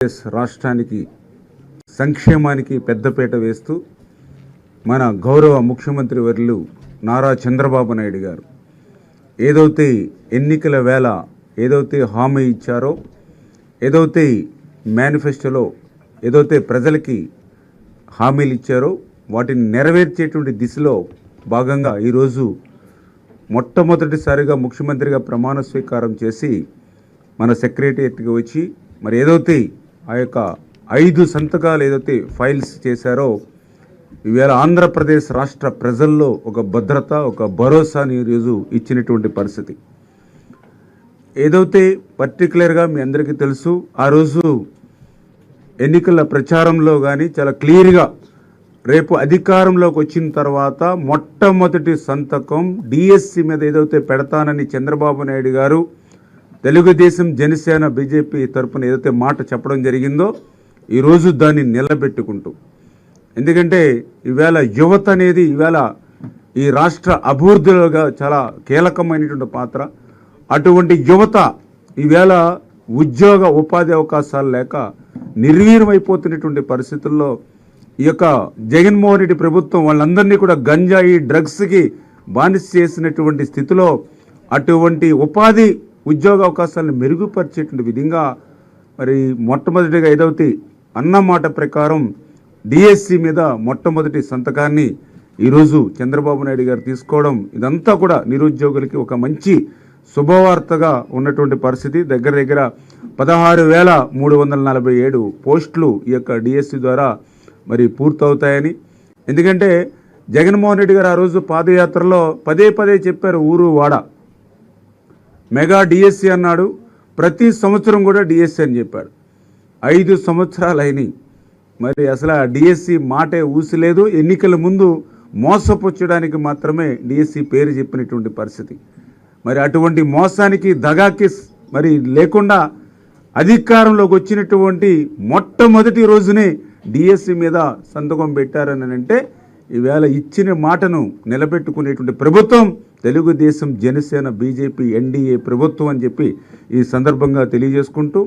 రాష్ట్రానికి సంక్షేమానికి పెద్దపీట వేస్తూ మన గౌరవ ముఖ్యమంత్రి వర్యులు నారా చంద్రబాబు నాయుడు గారు ఏదైతే ఎన్నికల వేళ ఏదైతే హామీ ఇచ్చారో, ఏదైతే మేనిఫెస్టోలో ఏదైతే ప్రజలకి హామీలు ఇచ్చారో వాటిని నెరవేర్చేటువంటి దిశలో భాగంగా ఈరోజు మొట్టమొదటిసారిగా ముఖ్యమంత్రిగా ప్రమాణ స్వీకారం చేసి మన సెక్రటేరియట్కి వచ్చి మరి ఏదైతే ఆ యొక్క 5 సంతకాలు ఏదైతే ఫైల్స్ చేశారో ఈవేళ ఆంధ్రప్రదేశ్ రాష్ట్ర ప్రజల్లో ఒక భద్రత, ఒక భరోసాని ఈరోజు ఇచ్చినటువంటి పరిస్థితి. ఏదైతే పర్టికులర్గా మీ అందరికీ తెలుసు, ఆ రోజు ఎన్నికల ప్రచారంలో కానీ చాలా క్లియర్గా రేపు అధికారంలోకి వచ్చిన తర్వాత మొట్టమొదటి సంతకం డిఎస్సి మీద ఏదైతే పెడతానని చంద్రబాబు నాయుడు గారు తెలుగుదేశం, జనసేన, బీజేపీ తరఫున ఏదైతే మాట చెప్పడం జరిగిందో ఈరోజు దాన్ని నిలబెట్టుకుంటూ, ఎందుకంటే ఈవేళ యువత అనేది ఈవేళ ఈ రాష్ట్ర అభివృద్ధిలోగా చాలా కీలకమైనటువంటి పాత్ర. అటువంటి యువత ఈవేళ ఉద్యోగ ఉపాధి అవకాశాలు లేక నిర్వీర్యమైపోతున్నటువంటి పరిస్థితుల్లో ఈ యొక్క జగన్మోహన్ రెడ్డి ప్రభుత్వం వాళ్ళందరినీ కూడా గంజాయి, డ్రగ్స్కి బానిస చేసినటువంటి స్థితిలో అటువంటి ఉపాధి ఉద్యోగ అవకాశాలను మెరుగుపరిచేటువంటి విధంగా మరి మొట్టమొదటిగా ఏదైతే అన్నమాట ప్రకారం డిఎస్సి మీద మొట్టమొదటి సంతకాన్ని ఈరోజు చంద్రబాబు నాయుడు గారు తీసుకోవడం, ఇదంతా కూడా నిరుద్యోగులకి ఒక మంచి శుభవార్తగా ఉన్నటువంటి పరిస్థితి. దగ్గర దగ్గర 16,347 పోస్టులు ఈ యొక్క డిఎస్సి ద్వారా మరి పూర్తవుతాయని. ఎందుకంటే జగన్మోహన్ రెడ్డి గారు ఆ రోజు పాదయాత్రలో పదే పదే చెప్పారు, ఊరు వాడ మెగా డిఎస్సి అన్నాడు, ప్రతి సంవత్సరం కూడా డిఎస్సి అని చెప్పాడు. 5 సంవత్సరాలు అయినాయి, మరి అసలు ఆ డిఎస్సి మాటే ఊసిలేదు. ఎన్నికల ముందు మోసపుచ్చడానికి మాత్రమే డిఎస్సి పేరు చెప్పినటువంటి పరిస్థితి. మరి అటువంటి మోసానికి, దగాకి మరి లేకుండా అధికారంలోకి వచ్చినటువంటి మొట్టమొదటి రోజునే డిఎస్సి మీద సంతకం పెట్టారని అంటే ఈవేళ ఇచ్చిన మాటను నిలబెట్టుకునేటువంటి ప్రభుత్వం తెలుగుదేశం, జనసేన, బీజేపీ, ఎన్డీఏ ప్రభుత్వం అని చెప్పి ఈ సందర్భంగా తెలియజేసుకుంటూ